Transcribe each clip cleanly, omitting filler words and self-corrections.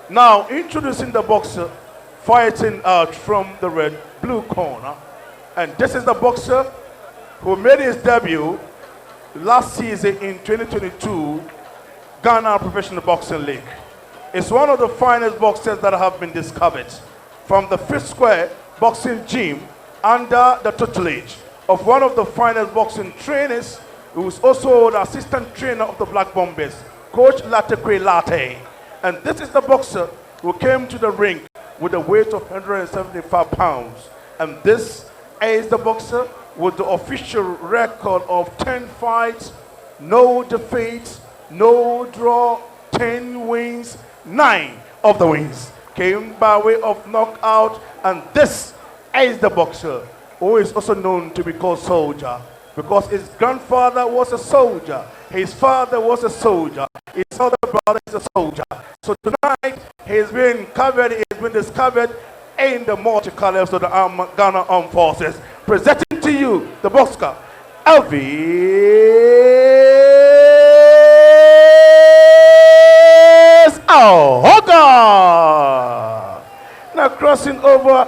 Now, introducing the boxer fighting out from the blue corner. And this is the boxer who made his debut last season in 2022 Ghana Professional Boxing League. It's one of the finest boxers that have been discovered from the Fifth Square Boxing Gym under the tutelage of one of the finest boxing trainers who is also the assistant trainer of the Black Bombers, Coach Latekwe Latte. And this is the boxer who came to the ring with a weight of 175 pounds. And this is the boxer with the official record of 10 fights, no defeats, no draw, 10 wins, 9 of the wins came by way of knockout. And this is the boxer who is also known to be called Soldier, because his grandfather was a soldier, his father was a soldier, his other brother is a soldier. So tonight he's been discovered in the multicolors of the Ghana Armed Forces. Presenting to you the boxer, Elvis Ahorgah. Now crossing over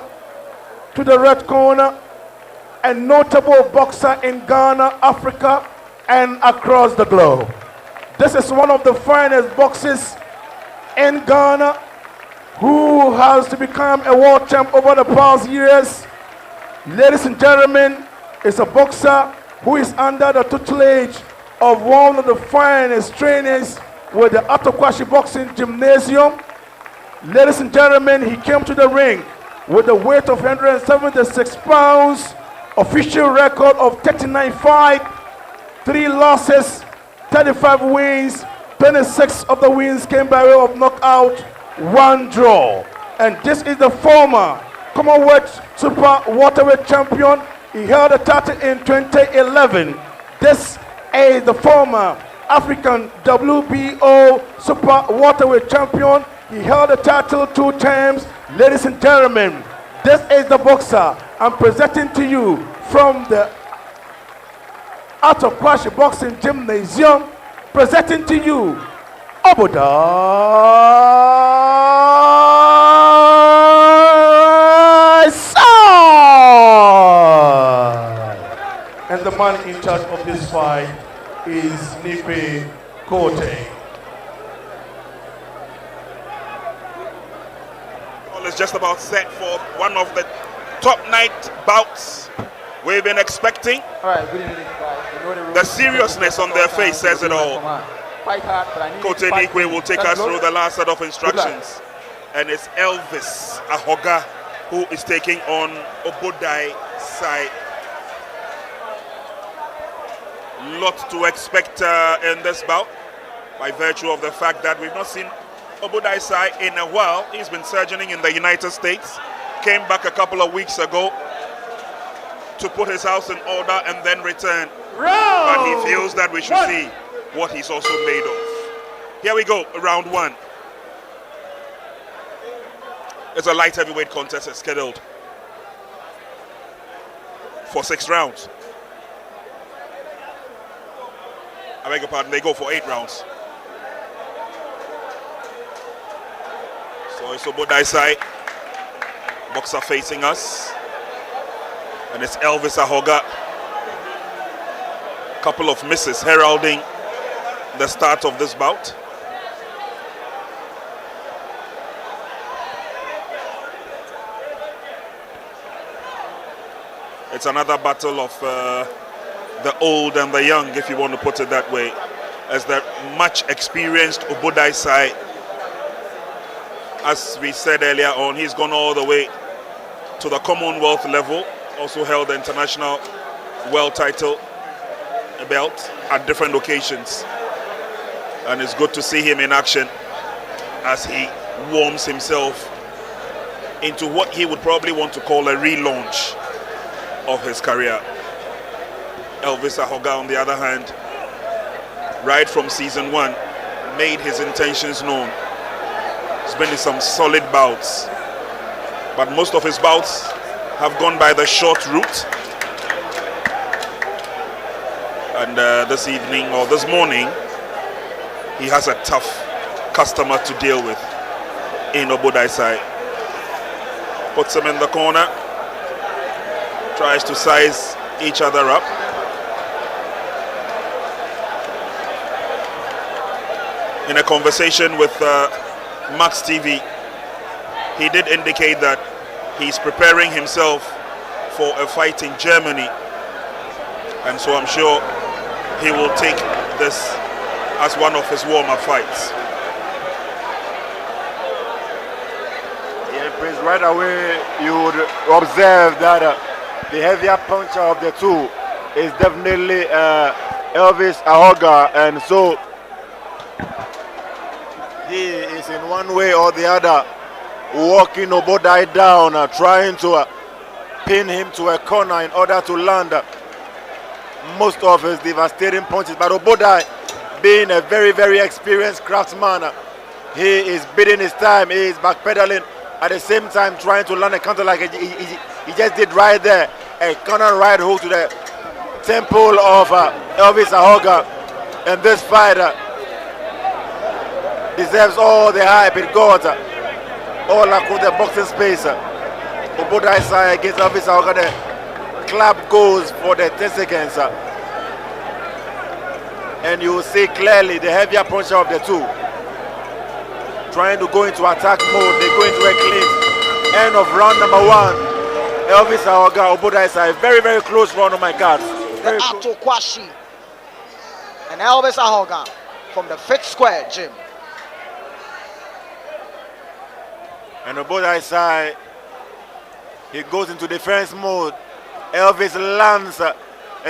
to the red corner, a notable boxer in Ghana, Africa, and across the globe. This is one of the finest boxers in Ghana who has to become a world champ over the past years. Ladies and gentlemen, is a boxer who is under the tutelage of one of the finest trainers with the Atokwashi Boxing Gymnasium. Ladies and gentlemen, he came to the ring with a weight of 176 pounds, official record of 39 fights, 3 losses, 35 wins, 26 of the wins came by way of knockout, 1 draw. And this is the former Commonwealth Super Welterweight champion. He held the title in 2011. This is the former African WBO Super Welterweight champion. He held the title 2 times. Ladies and gentlemen, this is the boxer I'm presenting to you from the Atokwashi Boxing Gymnasium. Presenting to you Obodai Sai. And the man in charge of this fight is Nipe Kote. Is just about set for one of the top night bouts we've been expecting. All right, good evening, guys. The seriousness on their face says it all. Kote Nikwe will take us through the last set of instructions. And it's Elvis Ahorgah who is taking on Obodai Sai. Lot to expect in this bout by virtue of the fact that we've not seen Obodai Sai in a while. He's been surgeoning in the United States. Came back a couple of weeks ago to put his house in order and then return. But he feels that we should see what he's also made of. Here we go, round 1. It's a light heavyweight contest. It's scheduled for 6 rounds. I beg your pardon, they go for 8 rounds. So it's Obodai Sai, boxer facing us. And it's Elvis Ahorgah. Couple of misses heralding the start of this bout. It's another battle of the old and the young, if you want to put it that way, as the much experienced Obodai Sai, as we said earlier on, he's gone all the way to the Commonwealth level, also held the international world title belt at different occasions. And it's good to see him in action as he warms himself into what he would probably want to call a relaunch of his career. Elvis Ahorgah, on the other hand, right from season 1, made his intentions known. He's been in some solid bouts, but most of his bouts have gone by the short route. And this evening, or this morning, he has a tough customer to deal with. in Obodai Sai. Puts him in the corner. Tries to size each other up. In a conversation with Max TV, he did indicate that he's preparing himself for a fight in Germany, and so I'm sure he will take this as one of his warm-up fights. Yeah, Prince, right away you would observe that the heavier puncher of the two is definitely Elvis Ahorgah, and so he is in one way or the other walking Obodai down, trying to pin him to a corner in order to land most of his devastating punches. But Obodai, being a very, very experienced craftsman, he is bidding his time, he is backpedaling, at the same time trying to land a counter like he just did right there. A corner right hook to the temple of Elvis Ahorgah. And this fight deserves all the hype it got all across the boxing space. Obodai Sai against Elvis Ahorgah. The clap goes for the 10 seconds. And you will see clearly the heavier puncher of the two trying to go into attack mode. They go into a clinch. End of round number 1. Elvis Ahorgah, Obodai Sai. Very, very close round on my cards. The Ato Kwashi and Elvis Ahorgah from the 5th Square Gym. And Obodai Sai, he goes into defense mode. Elvis lands a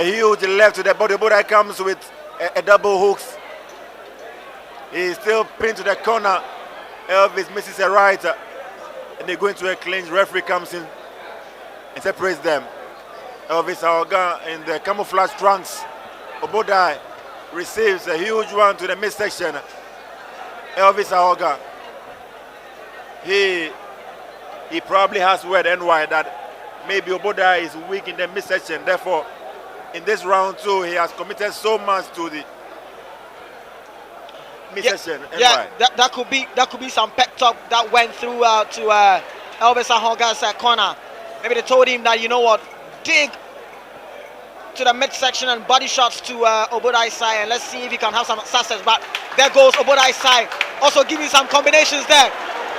huge left to the body. Obodai comes with a double hooks. He is still pinned to the corner. Elvis misses a right. And they go into a clinch. Referee comes in and separates them. Elvis Ahorgah in the camouflage trunks. Obodai receives a huge one to the midsection. Elvis Ahorgah, he probably has word NY that maybe Obodai is weak in the midsection. Therefore, in this round 2, he has committed so much to the midsection. Yeah, that could be some pep talk that went through to Elvis Ahorgah's corner. Maybe they told him that, you know what, dig to the midsection and body shots to Obodai Sai, and let's see if he can have some success. But there goes Obodai Sai, also giving some combinations there.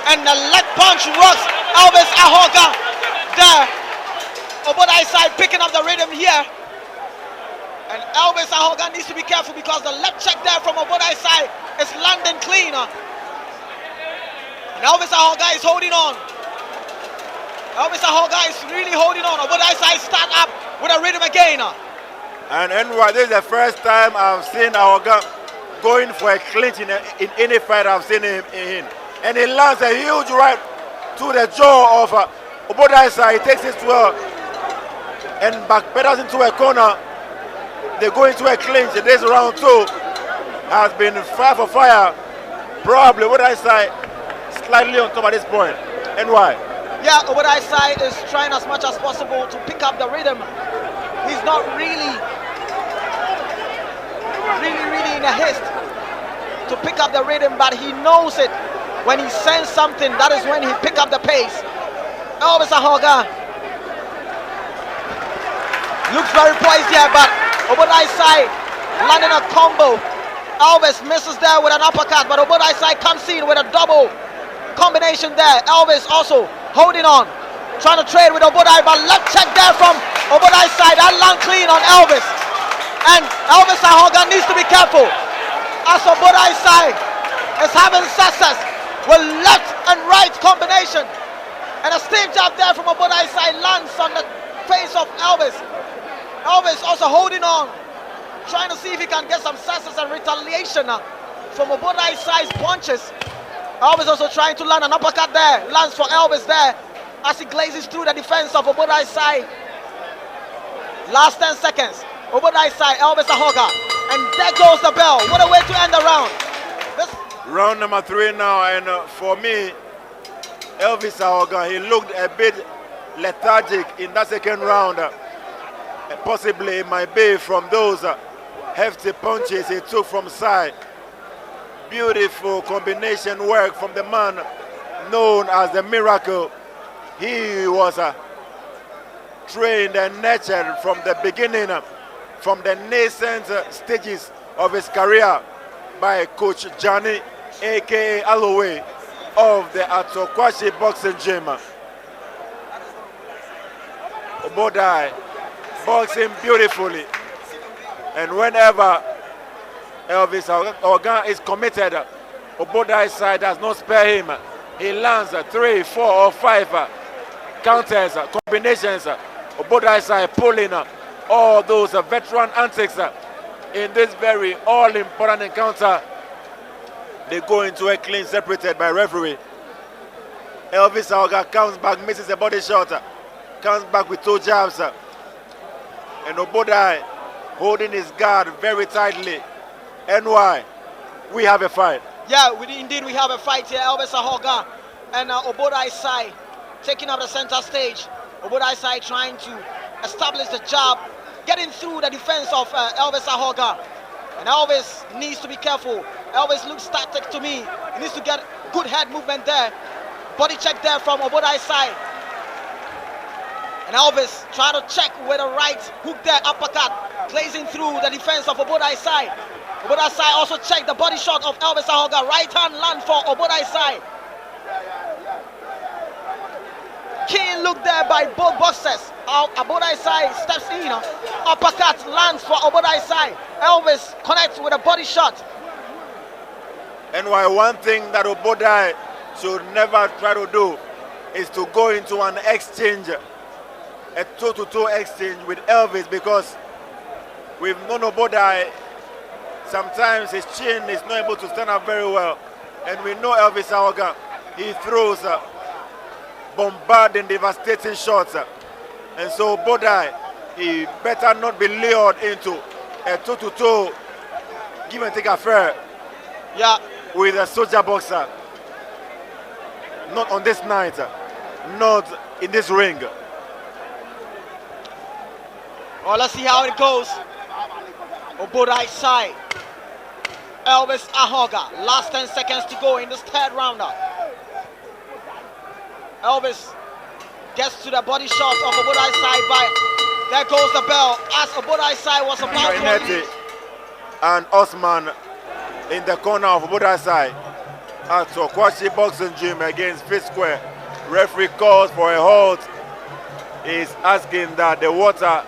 And the leg punch works. Elvis Ahorgah there. Obodai Sai picking up the rhythm here. And Elvis Ahorgah needs to be careful because the left check there from Obodai Sai is landing clean. And Elvis Ahorgah is holding on. Elvis Ahorgah is really holding on. Obodai Sai start up with a rhythm again. And NY, this is the first time I've seen Ahorgah going for a clinch in any fight I've seen him in. And he lands a huge right to the jaw of Obodai Sai. He takes it well and backpedals into a corner. They go into a clinch. This round 2 has been fire for fire. Probably Obodai Sai slightly on top at this point. NY. Yeah, Obodai Sai is trying as much as possible to pick up the rhythm. He's not really in a haste to pick up the rhythm, but he knows it. When he sends something, that is when he pick up the pace. Elvis Ahorgah looks very poised here, but Obodai Sai landing a combo. Elvis misses there with an uppercut, but Obodai Sai comes in with a double combination there. Elvis also holding on, trying to trade with Obodai, but left check there from Obodai Sai. That land clean on Elvis. And Elvis Ahorgah needs to be careful as Obodai Sai is having success with left and right combination. And a steep jab there from Obodai Sai lands on the face of Elvis. Elvis also holding on, trying to see if he can get some success and retaliation from Obodai Sai's punches. Elvis also trying to land an uppercut there. Lands for Elvis there as he glazes through the defense of Obodai Sai. Last 10 seconds. Obodai Sai, Elvis Ahorgah. And there goes the bell. What a way to end the round. Round number 3 now, and for me, Elvis Ahorgah, he looked a bit lethargic in that second round. Possibly it might be from those hefty punches he took from side. Beautiful combination work from the man known as the Miracle. He was trained and nurtured from the beginning, from the nascent stages of his career by Coach Johnny, aka Alloway, of the Atokwashi Boxing Gym. Obodai boxing beautifully, and whenever Elvis Ahorgah is committed, Obodai Sai does not spare him. He lands 3, 4, or 5 counters, combinations. Obodai Sai pulling all those veteran antics in this very all-important encounter. They go into a clean separated by referee. Elvis Ahorgah comes back, misses a body shot, comes back with 2 jabs. And Obodai holding his guard very tightly. NY, we have a fight. Yeah, indeed we have a fight here. Elvis Ahorgah and Obodai Sai taking up the center stage. Obodai Sai trying to establish the jab, getting through the defense of Elvis Ahorgah. And Elvis needs to be careful. Elvis looks static to me. He needs to get good head movement there. Body check there from Obodai Sai. And Elvis trying to check with a right hook there, uppercut, glazing through the defense of Obodai Sai. Obodai Sai also checked the body shot of Elvis Ahorgah. Right hand land for Obodai Sai. Keen look there by both boxers. Obodai Sai steps in. Uppercut lands for Obodai Sai. Elvis connects with a body shot. And why one thing that Obodai should never try to do is to go into an exchange, a toe-to-toe exchange with Elvis, because we've known Obodai, sometimes his chin is not able to stand up very well. And we know Elvis Ahorgah, he throws bombarding, devastating shots. And so Obodai, he better not be lured into a toe-to-toe, give and take affair. Yeah. With a soldier boxer. Not on this night, not in this ring. Well, let's see how it goes. Obodai Sai, Elvis Ahorgah. Last 10 seconds to go in this 3rd rounder. Elvis gets to the body shot of Obodai Sai by, there goes the bell as Obodai Sai was about to release. And Osman in the corner of Obodai Sai at Okwashi Boxing Gym against Fifth Square. Referee calls for a halt. He's asking that the water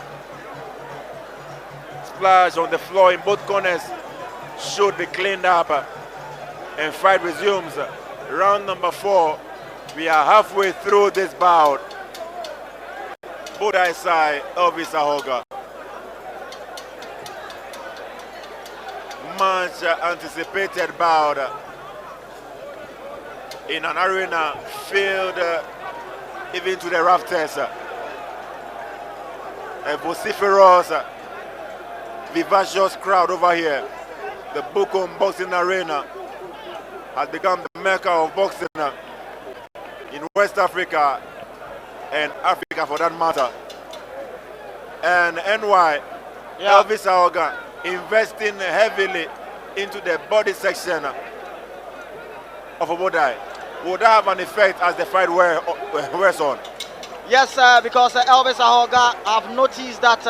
splash on the floor in both corners should be cleaned up, and fight resumes. Round number 4. We are halfway through this bout. Obodai Sai, Elvis Ahorgah. Much anticipated bout in an arena filled even to the rafters. A vociferous, vivacious crowd over here. The Bukom Boxing Arena has become the mecca of boxing in West Africa and Africa for that matter. And NY, Elvis Ahorgah investing heavily into the body section of Obodai. Would that have an effect as the fight wears on? Yes, because Elvis Ahorgah, I've noticed that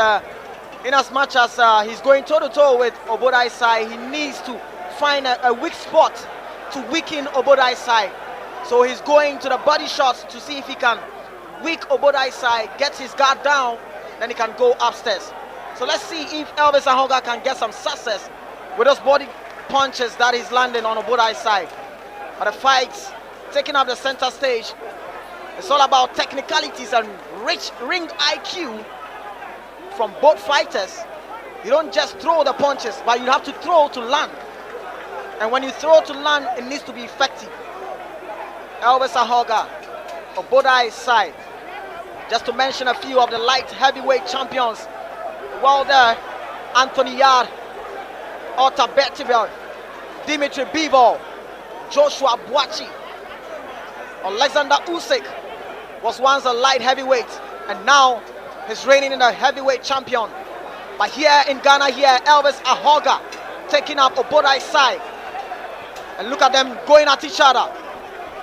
in as much as he's going toe-to-toe with Obodai Sai, he needs to find a weak spot to weaken Obodai Sai. So he's going to the body shots to see if he can weak Obodai Sai, gets his guard down, then he can go upstairs. So let's see if Elvis Ahorgah can get some success with those body punches that he's landing on Obodai Sai. But the fight's taking up the center stage. It's all about technicalities and rich ring IQ from both fighters. You don't just throw the punches, but you have to throw to land. And when you throw to land, it needs to be effective. Elvis Ahorgah, Obodai Sai, just to mention a few of the light heavyweight champions. Well there, Anthony Yard, Otta Bettivel, Dimitri Bivol, Joshua Boachi, Alexander Usyk was once a light heavyweight and now he's reigning in the heavyweight champion. But here in Ghana, Elvis Ahorgah taking up Obodai Sai. And look at them going at each other.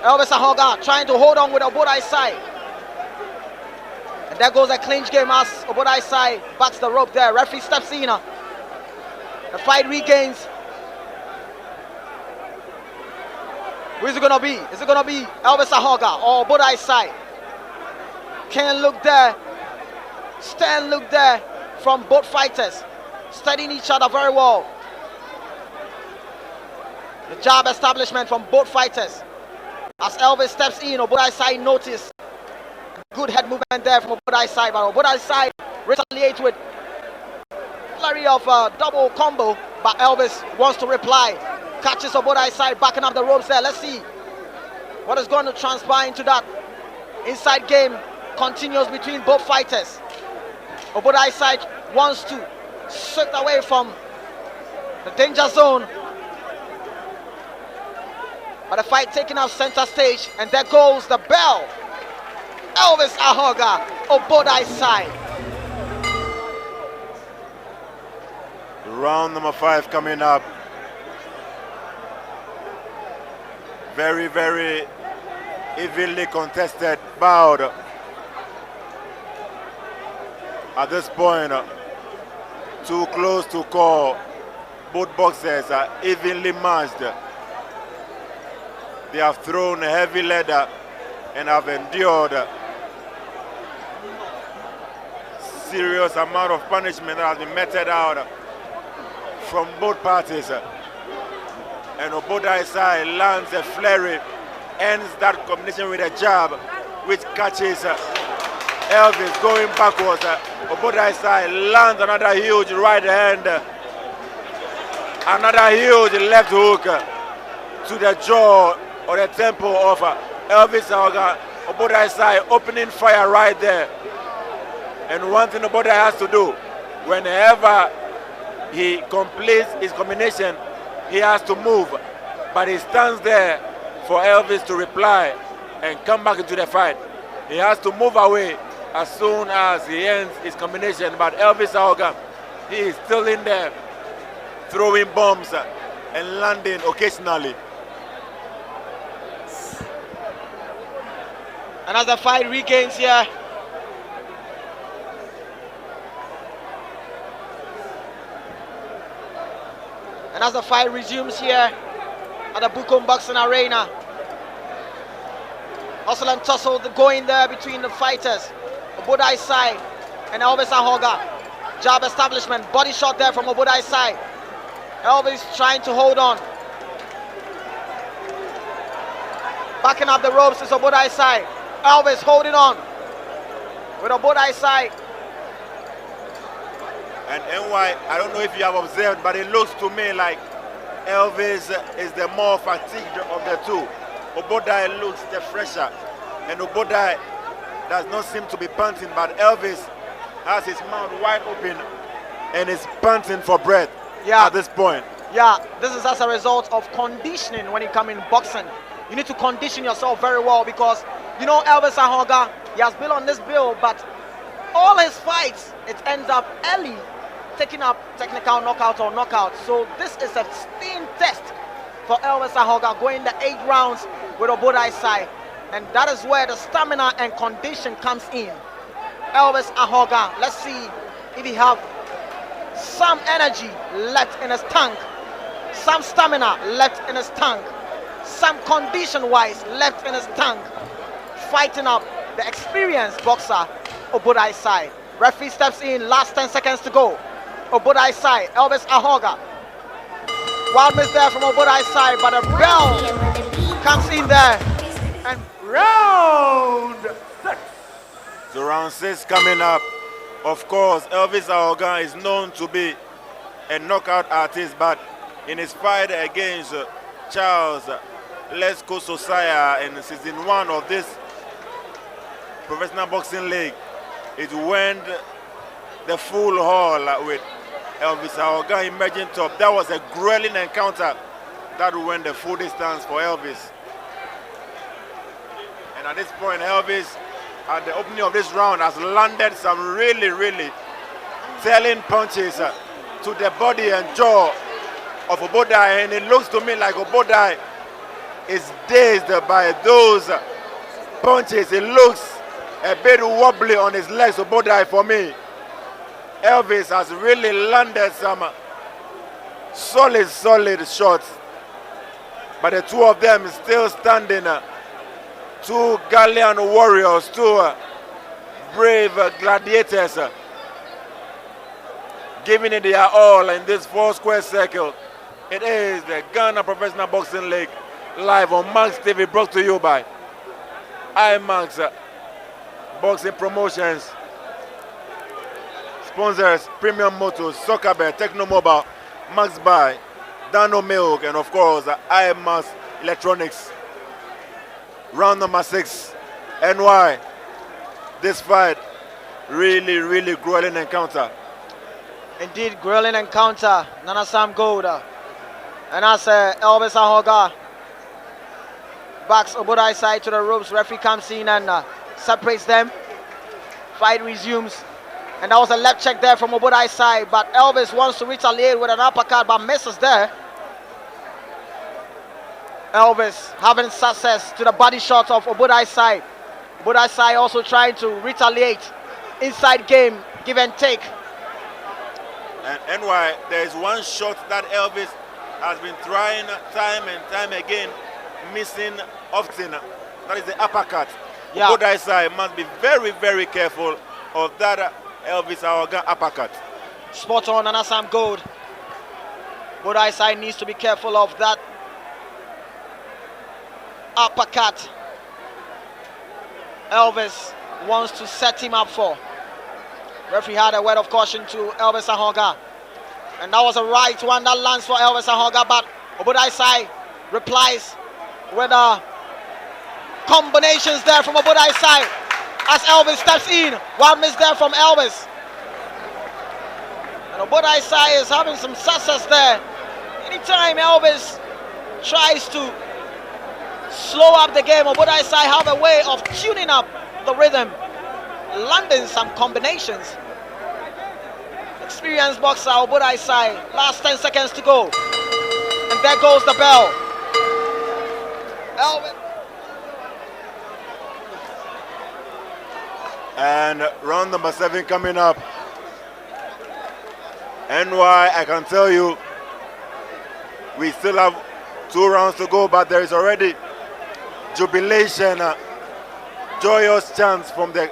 Elvis Ahorgah trying to hold on with Obodai Sai. And there goes a clinch game as Obodai Sai backs the rope there. Referee steps in. The fight regains. Who is it going to be? Is it going to be Elvis Ahorgah or Obodai Sai? Can look there. Stand look there from both fighters. Studying each other very well. The jab establishment from both fighters. As Elvis steps in, Obodai Sai notice. Good head movement there from Obodai Sai. But Obodai Sai retaliates with flurry of double combo. But Elvis wants to reply. Catches Obodai Sai backing up the ropes there. Let's see what is going to transpire into that. Inside game continues between both fighters. Obodai Sai wants to shift away from the danger zone. But the fight taking up center stage, and there goes the bell. Elvis Ahorgah, Obodai Sai. Round number 5 coming up. Very, very evenly contested bout. At this point, too close to call. Both boxers are evenly matched. They have thrown a heavy leather and have endured serious amount of punishment that has been meted out from both parties. And Obodai Sai lands a flurry, ends that combination with a jab, which catches Elvis going backwards. Obodai Sai lands another huge right hand, another huge left hook to the jaw or the temple of Elvis Ahorgah. Obodai Sai opening fire right there. And one thing Obodai has to do, whenever he completes his combination, he has to move. But he stands there for Elvis to reply and come back into the fight. He has to move away as soon as he ends his combination. But Elvis Ahorgah, he is still in there, throwing bombs and landing occasionally. And as the fight regains here, and as the fight resumes here at the Bukom Boxing Arena, hustle and tussle going there between the fighters. Obodai Sai and Elvis Ahorgah. Jab establishment, body shot there from Obodai Sai. Elvis trying to hold on. Backing up the ropes is Obodai Sai. Elvis holding on with Obodai Sai. And NY, I don't know if you have observed, but it looks to me like Elvis is the more fatigued of the two. Obodai looks the fresher, and Obodai does not seem to be panting, but Elvis has his mouth wide open and is panting for breath at this point. Yeah, this is as a result of conditioning when you come in boxing. You need to condition yourself very well because, you know, Elvis Ahorgah, he has been on this bill, but all his fights, it ends up early, taking up technical knockout or knockout. So this is a steam test for Elvis Ahorgah, going the 8 rounds with Obodai Sai. And that is where the stamina and condition comes in. Elvis Ahorgah, let's see if he have some energy left in his tank, some stamina left in his tank, some condition-wise left in his tank, fighting up the experienced boxer, Obodai Sai. Referee steps in, last 10 seconds to go. Obodai Sai, Elvis Ahorgah. Wild miss there from Obodai Sai, but a bell comes in there. And Round 6. So round 6 coming up. Of course, Elvis Ahorgah is known to be a knockout artist, but in his fight against Charles Lesko Sosaya in season 1 of this professional boxing league, it went the full haul with Elvis Ahorgah emerging top. That was a grueling encounter that went the full distance for Elvis. And at this point, Elvis, at the opening of this round, has landed some really, really telling punches to the body and jaw of Obodai, and it looks to me like Obodai is dazed by those punches. It looks a bit wobbly on his legs, Obodai, for me. Elvis has really landed some solid shots. But the two of them still standing. Two gallant warriors, two brave gladiators, giving it their all in this 4-square circle. It is the Ghana Professional Boxing League, live on Max TV, brought to you by IMAX Boxing Promotions. Sponsors: Premium Motors, Soccerbet, Techno Mobile, Max Buy, Dano Milk, and of course IMAX Electronics. Round number 6, NY. This fight, really grueling encounter. Indeed, grueling encounter. Nana Sam Gold. And as Elvis Ahorgah backs Obodai Sai to the ropes, referee comes in and separates them. Fight resumes. And that was a left check there from Obodai Sai, but Elvis wants to retaliate with an uppercut but misses there. Elvis having success to the body shot of Obodai Sai. Obodai Sai also trying to retaliate. Inside game, give and take. And NY, there is one shot that Elvis has been trying time and time again, missing often. That is the uppercut. Yeah. Obodai Sai must be very careful of that Elvis Ahorgah uppercut. Spot on, Nana Sam Gold. Obodai Sai needs to be careful of that uppercut Elvis wants to set him up for. Referee had a word of caution to Elvis Ahorgah, and that was a right one that lands for Elvis Ahorgah, but Obodai Sai replies with combinations there from Obodai Sai as Elvis steps in. One miss there from Elvis, and Obodai Sai is having some success there. Anytime Elvis tries to slow up the game, Obodai Sai have a way of tuning up the rhythm, landing some combinations. Experienced boxer Obodai Sai. Last 10 seconds to go, and there goes the bell. Elvis. And round number 7 coming up. NY, I can tell you, we still have 2 rounds to go, but there is already jubilation, joyous chants from the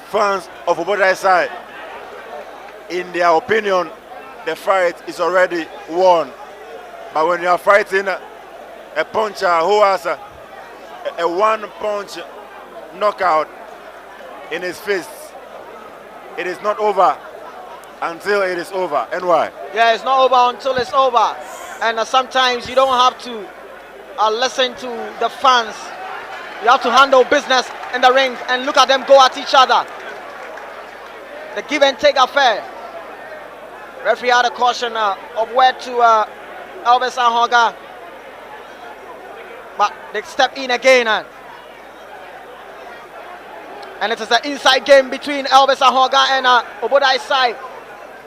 fans of Obodai Sai. In their opinion, the fight is already won. But when you are fighting a puncher who has a 1-punch knockout in his fist, it is not over until it is over. And why? Yeah, it's not over until it's over. And sometimes you don't have to listen to the fans. You have to handle business in the ring and look at them go at each other. The give and take affair. Referee had a caution of where to Elvis Ahorgah, but they step in again, and it is an inside game between Elvis Ahorgah and Obodai Sai.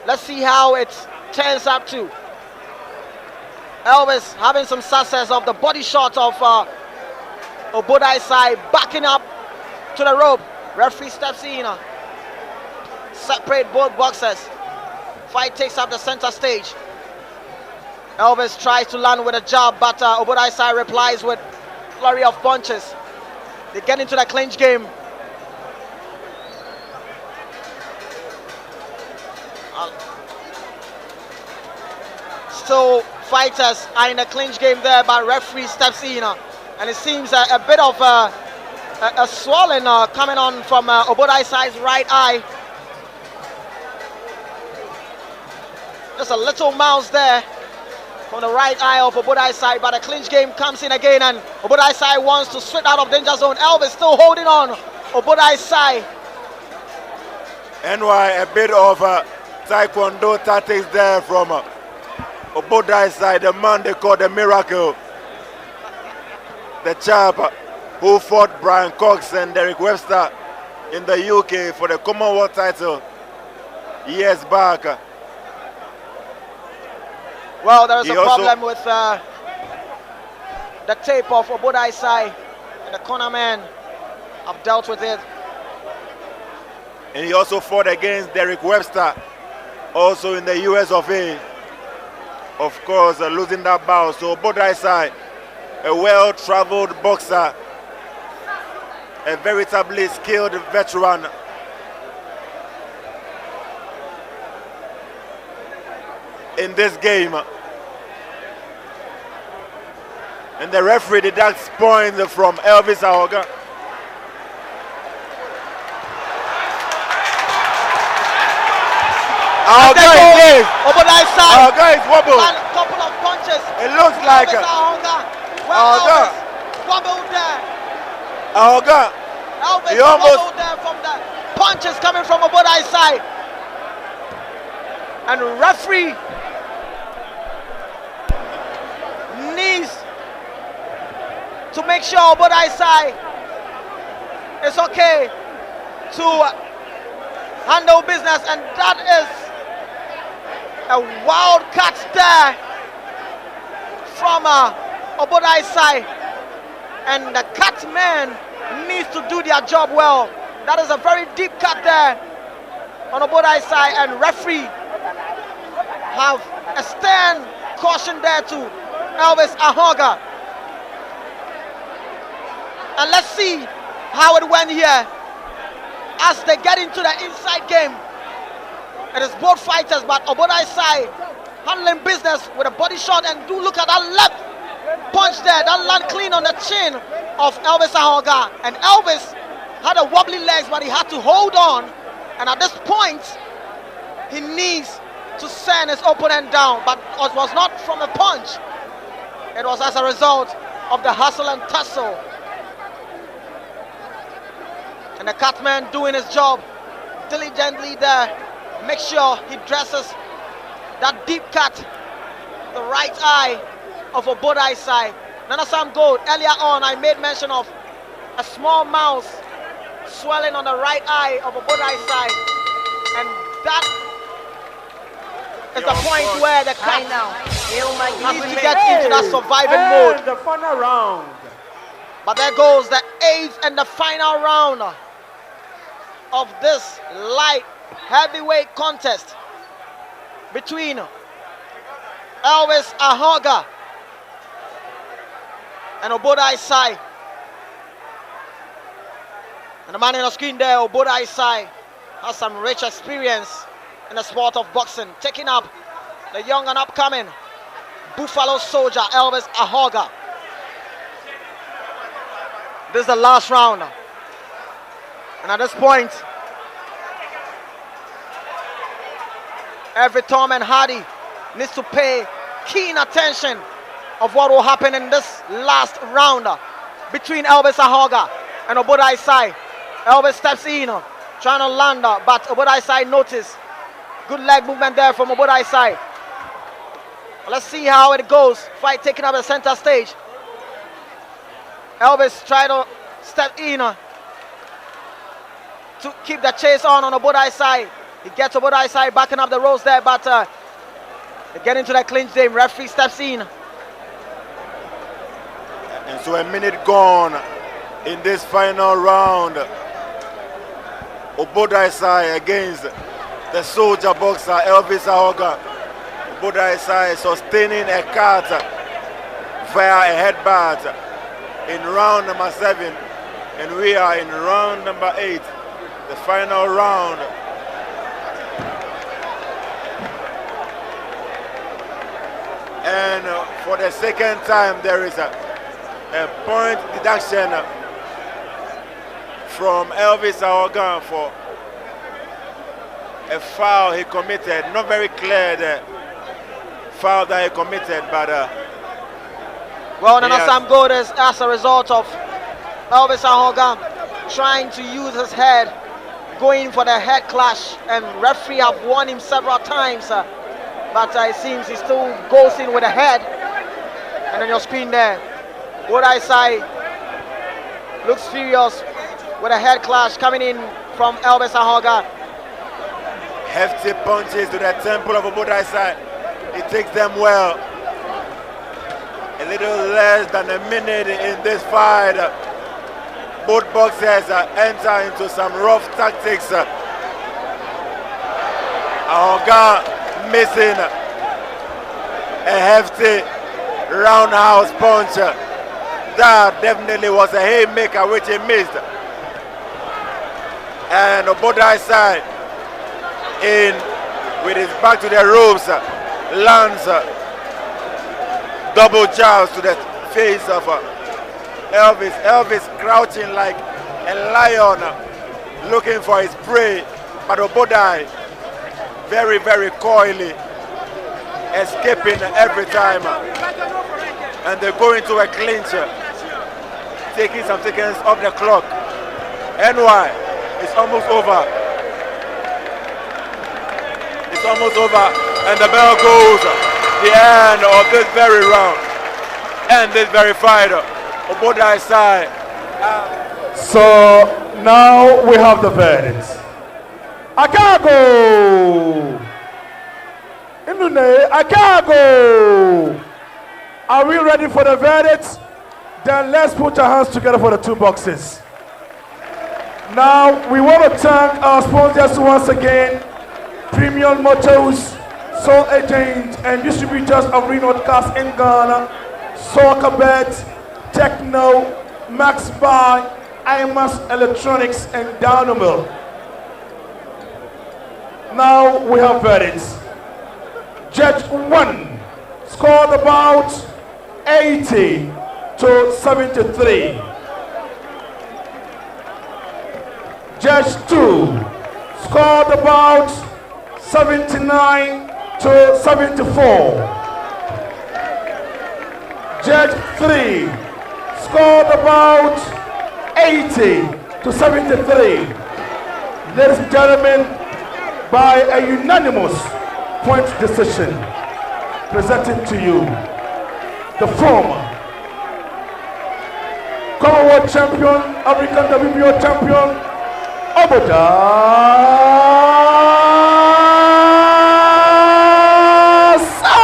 Let's see how it turns up to. Elvis having some success of the body shot of Obodai Sai, backing up to the rope. Referee steps in, separate both boxers. Fight takes up the center stage. Elvis tries to land with a jab, but Obodai Sai replies with flurry of punches. They get into the clinch game. Still fighters are in the clinch game there, but referee steps in, and it seems a bit of a swelling coming on from Obodai Sai's right eye. Just a little mouse there from the right eye of Obodai Sai, but the clinch game comes in again, and Obodai Sai wants to switch out of danger zone. Elvis still holding on. Obodai Sai. NY, a bit of taekwondo tactics there from Obodai Sai, the man they call the Miracle. The chap who fought Brian Cox and Derek Webster in the UK for the Commonwealth title years back. Well, there is a problem with the tape of Obodai Sai, and the corner man have dealt with it. And he also fought against Derek Webster, also in the US of A. Of course, losing that bout. So Obodai Sai, a well-traveled boxer, a veritably skilled veteran. In this game. And the referee deducts points from Elvis Ahorgah. Ahorgah is safe. Obodai Sai. Ahorgah is wobbled. Land a couple of punches. It looks like Elvis Ahorgah. Ahorgah. Elvis wobbled there. Ahorgah. Elvis He almost wobbled there from the punches coming from Obodai Sai. And referee needs to make sure Obodai Sai is okay to handle business, and that is a wild cut there from Obodai Sai, and the cut man needs to do their job well. That is a very deep cut there on Obodai Sai, and referee have a stern caution there to Elvis Ahorgah. And let's see how it went here as they get into the inside game. It is both fighters, but Obodai Sai handling business with a body shot, and do look at that left punch there, that land clean on the chin of Elvis Ahorgah. And Elvis had a wobbly legs, but he had to hold on, and at this point he needs to send his opponent down, but it was not from a punch. It was as a result of the hustle and tussle. And the cutman doing his job diligently there. Make sure he dresses that deep cut, the right eye of Obodai Sai. Nana Sam Gold, earlier on I made mention of a small mouse swelling on the right eye of Obodai Sai. And that is the point where the cut needs to get into that surviving mode. The final round. But there goes the 8th and the final round of this light heavyweight contest between Elvis Ahorgah and Obodai Sai. And the man on the screen there, Obodai Sai, has some rich experience in the sport of boxing, taking up the young and upcoming Buffalo Soldier Elvis Ahorgah. This is the last round, and at this point every Tom and Hardy needs to pay keen attention of what will happen in this last round between Elvis Ahorgah and Obodai Sai. Elvis steps in, trying to land, but Obodai Sai noticed. Good leg movement there from Obodai Sai. Let's see how it goes. Fight taking up the center stage. Elvis tried to step in to keep the chase on Obodai Sai. He gets Obodai Sai backing up the ropes there, but they get into the clinch game. Referee steps in. And so a minute gone in this final round. Obodai Sai against the soldier boxer Elvis Ahorgah. Obodai Sai sustaining a cut via a headbutt in round number 7, and we are in round number 8, the final round. And for the second time there is a point deduction from Elvis Ahorgah for a foul he committed. Not very clear the foul that he committed, but well, Nana Sam Gold is as a result of Elvis Ahorgah trying to use his head, going for the head clash, and referee have warned him several times, but it seems he still goes in with the head. And on your screen there, Obodai Sai looks furious with a head clash coming in from Elvis Ahorgah. Hefty punches to the temple of Obodai Sai. He takes them well. A little less than a minute in this fight. Both boxers enter into some rough tactics. Ahorgah missing a hefty roundhouse punch. That definitely was a haymaker which he missed. And Obodai Sai in with his back to the ropes lands double jabs to the face of Elvis. Elvis crouching like a lion looking for his prey, but Obodai very, very coyly escaping every time. And they go into a clinch, taking some seconds off the clock. NY, it's almost over. It's almost over, and the bell goes. The end of this very round, and this very fight. Obodai Sai. So now we have the verdict. Akago! Inune, Akago! Are we ready for the verdict? Then let's put our hands together for the two boxes. Now we want to thank our sponsors once again. Premium Motors, sole agent and distributors of Renault cars in Ghana, Soccer Bet, Techno, Max Buy, IMAS Electronics, and Dynamo. Now we have verdicts. Judge 1 scored about 80 to 73. Judge 2 scored about 79 to 74. Judge 3 scored about 80 to 73. Ladies and gentlemen, by a unanimous point decision, presenting to you the former Commonwealth champion, African WBO champion, Obodai Sai.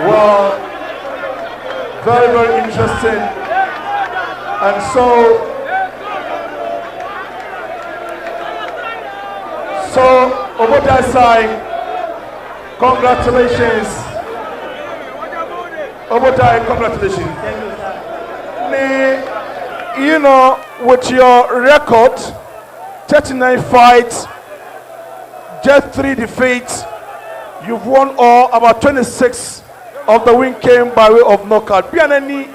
Well, very, very interesting. And so Obodai Sai, congratulations. Obodai, congratulations. Thank you, sir. You know, with your record, 39 fights, just 3 defeats, you've won all. About 26 of the win came by way of knockout. Bianani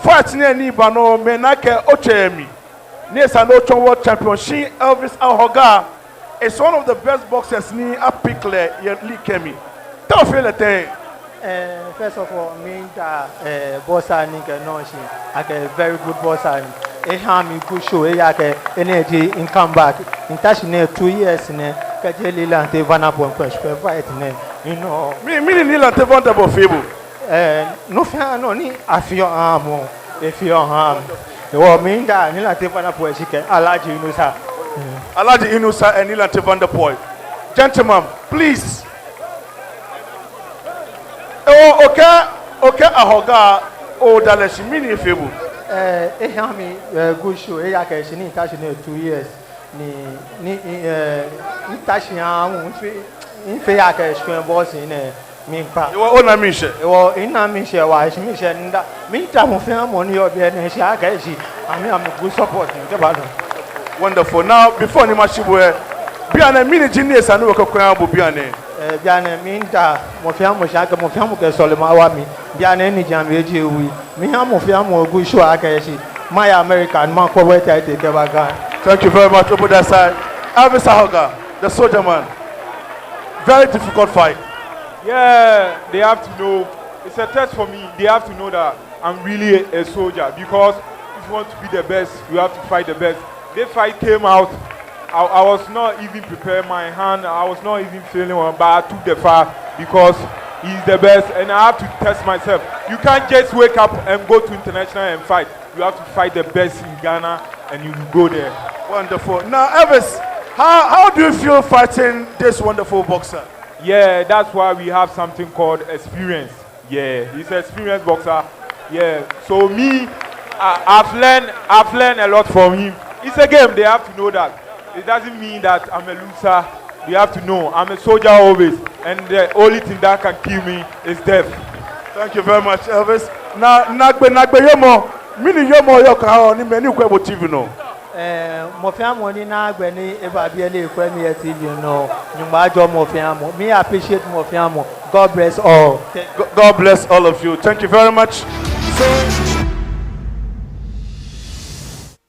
fight ni bano menake ochemi. Yes, an Ochon World Champion. She Elvis Ahorgah is one of the best boxers ni apikle Lee Kemi. Don't feel a thing. First of all, me that bossa nigga no she like a very good bossa. A hammy good show, a energy in comeback. In touch near 2 years in a Kajeli Land, Vanapon Crash, fight you know. Me Nila Tevantable Fable. No fair, no need. I feel arm, if you're harm. The war mean that Nila Tevanapo, she can allow you know, sir. Alaji Inusa and Nila Tevandapoy. Gentlemen, please. Oh, okay, Ahorgah. Oh, Daleshi, mini Fable. Ehami good show. Eya ke ni touch near 2 years. Ni touch ya in fe ya ke screen boss in me pa. You are on mission. Ewo ina mission wa shi mission nda. Me ta mo fe money obi na shi aka shi. Ami am good support nke ba do. Wonderful. Now, before ni mashibwe, biane mini genius anu wako kwa bu biane. Biane minta mo fi am shaka mo fi am ke solema wa mi. Biane ni jam eji wi. Mi am mo fi am good show aka shi. My American man ko wait take back. Thank you very much, Obodai Sai. Elvis Ahorgah, the soldier man. Very difficult fight. Yeah, they have to know. It's a test for me. They have to know that I'm really a soldier, because if you want to be the best, you have to fight the best. This fight came out, I was not even prepared. My hand, I was not even feeling one, but I took the fight because he's the best, and I have to test myself. You can't just wake up and go to international and fight. You have to fight the best in Ghana, and you go there. Wonderful. Now, Elvis, how do you feel fighting this wonderful boxer? Yeah, that's why we have something called experience. Yeah, he's an experienced boxer. Yeah, so me, I've learned a lot from him. It's a game. They have to know that. It doesn't mean that I'm a loser. They have to know I'm a soldier always, and the only thing that can kill me is death. Thank you very much, Elvis. Nagbe yomo, mini yomo yoka ni meni kwe TV no. Mofia money na agbe ni eba bi ele kwe mi TV no. Nyumba ajo mofia mo. Me appreciate mofia mo. God bless all. God bless all of you. Thank you very much. So